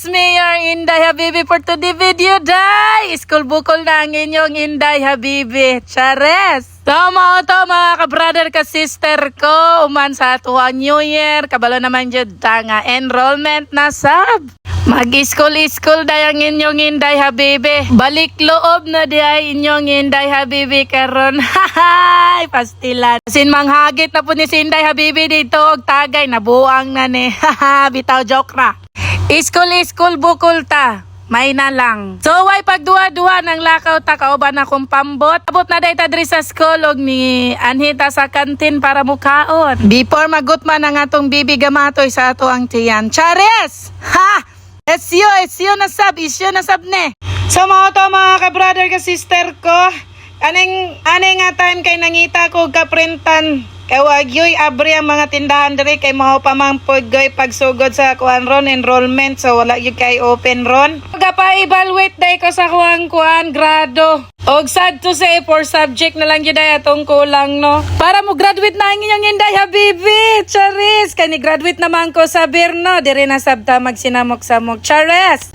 It's me, your Inday Habibi for today video, day! School bukol na ang inyong Inday Habibi. Chares! Tama to mga ka-brother ka-sister ko. Uman sa tuwang New Year. Kabalo naman dyan nga enrollment na sab. Mag-school day ang inyong Inday Habibi. Balik loob na di ay inyong Inday Habibi karon. Hahay! Pastilan. Sin manghagit na po ni si Inday Habibi dito. Og tagay, nabuang na ni. Haha! Bitaw joke na. School bukol ta. May na lang. So way pagduwa-duwa ng lakaw ta kauban akong pambot. Abot na day ta diri sa school og ni anhita sa kantin para mukaon. Before magutman ang atong bibi gamatoy sa ato ang tiyan. Chares! Ha! Esyo na sab ne. So mga ka-brother ka-sister ko. Aning nga time kay nangita ko kaprintan. Kay wagyoy abri ang mga tindahan diri kay mao pa mang pudgoy pagsugod sa kuan ron enrollment, so wala gyud kay open ron. Pagapa-evaluate day ko sa kuan grado. Og sad to say for subject na lang gyud ay atong kulang no. Para mo graduate na ang inyong Inday Habibi. Charis, kani graduate naman ko sa Birno, diri na sabta magsinamok-samok. Charis.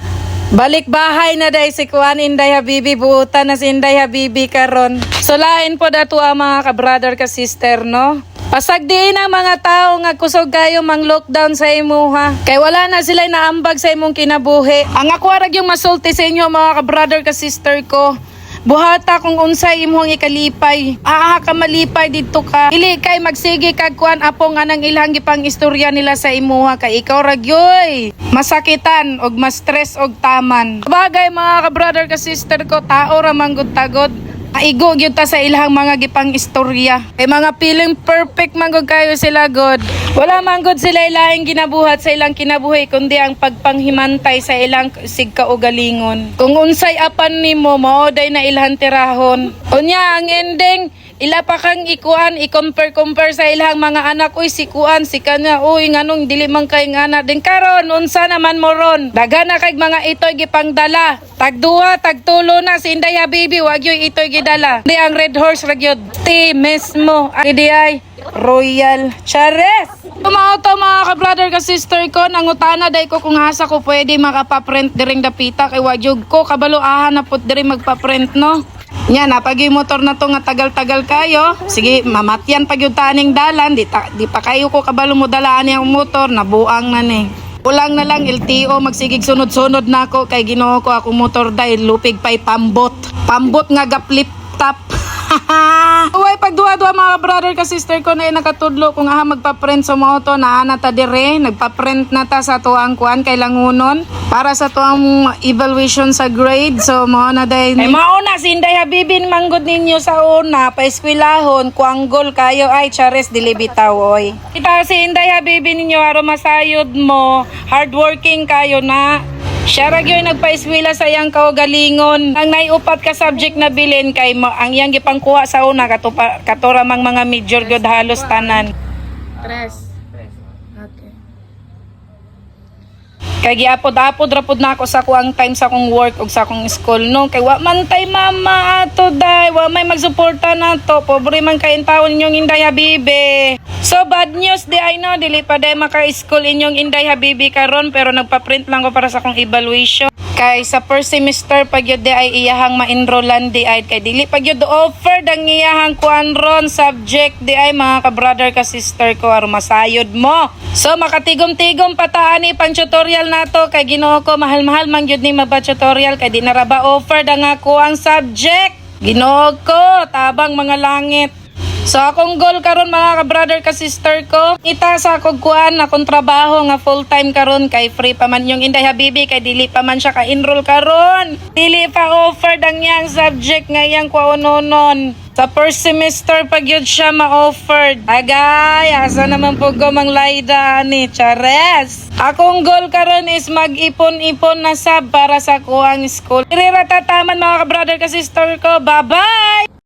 Balik bahay na day si kuan Inday Habibi, buutan na si Inday Habibi karon. So lain po dato ang mga ka-brother ka-sister no. Pasagdiin ang mga tao nga kusog kayo mang lockdown sa imuha. Kay wala na sila naambag sa imong kinabuhi. Ang ako arag yung masulti sa inyo mga ka-brother ka-sister ko. Buhata kung unsay imong ikalipay. Ka malipay dito ka. Dili kay magsige kag kuan apo nga nang ilang gipang istorya nila sa imuha kay ikaw ragyoy. Masakitan og ma-stress og taman. Bagay mga ka-brother ka-sister ko, tao ra manggod tagod. Aigo gyud ta sa ilang mga gipang istorya. Kay mga feeling perfect manggod kayo sila god. Wala manggod sila ilaing ginabuhat sa ilang kinabuhi kundi ang pagpanghimantay sa ilang sigkaugalingon. Kung unsay apan nimo mao day na ilhan tirahon. Unya ang ending ila pa kang ikuan i-compare sa ilang mga anak. Uy si kuan si kanya uy nganong dili man kay anak din karon unsa naman mo ron. Daga na kay mga itoy gipangdala. Tagduha tagtulo na si Inday Habibi wag yoy itoy gidala. Di ang Red Horse ragyod. Ti mismo di ay Royal Chares. Tumauto mga ka-brother ka-sister ko, nangutana day ko kung hasa ko pwede makapaprint diring dapita kay wagyog ko kabaluahan na put diri magpaprint no. Nya napagi motor na to nga tagal-tagal kayo. Sige, mamatyan pag yung taning dalan, di pa kayo ko kabalo mo dalaan yung motor, nabuang na ni. Ulang na lang LTO magsigig sunod-sunod na ako kay Ginoo ko ako motor dahil lupig pay pambot. Pambot nga gaplip top. Uy, pagduwa-duwa mga brother ka sister ko na nakatudlo kung magpa-print sa moto na ta dire, nagpa-print na ta sa tuang kuan kay langunon para sa tuang evaluation sa grade. So mao na day ni. Mauna si Inday Habibi manggod ninyo sa una pa eskwelahon kuanggol kayo ay chares dili bitaw oy. Kita si Inday Habibi ninyo aron masayod mo, hardworking kayo na. Siya ragyoy nagpa-eskwela sa iyang kaugalingon. Ang naiupat ka subject na bilin kay ang iyang gipangkuha sa una katura mang mga major god halos tanan. Tres. Okay. Kay giapod-apod rapod na ako sa kuang time sa akong work ug sa akong school no. Kay wa man tay mama ato day, wa may magsuporta nato. Pobre man kay taon inyong Inday Habibi. So bad news di ay no, dili pa day maka-school inyong Inday Habibi karon pero nagpa-print lang ko para sa akong evaluation. Kay sa first semester pag yun di ay iyahang ma-enrollan di ay kay dili pag yun offer dang iyahang kuan ron subject di ay mga ka-brother ka-sister ko aron masayod mo. So makatigom-tigom pataani pang tutorial nato kay Ginoo ko mahal-mahal man gyud ni magpa-tutorial kay di na ra ba offer dang ako ang subject. Ginoo ko tabang mga langit. So akong goal karon mga ka-brother ka-sister ko, ita sa akong kuan akong trabaho nga full-time karon kay free pa man yung Inday Habibi kay dili pa man siya ka-enroll karon. Dili pa offer dang yang subject nga yang kuononon. Sa first semester pag yun siya ma-offered. Agay, asa naman po ko mang layda ni Chares. Akong goal karon is mag-ipon-ipon na sab para sa kuang school. Irirata taman mga ka-brother ka-sister ko. Bye-bye!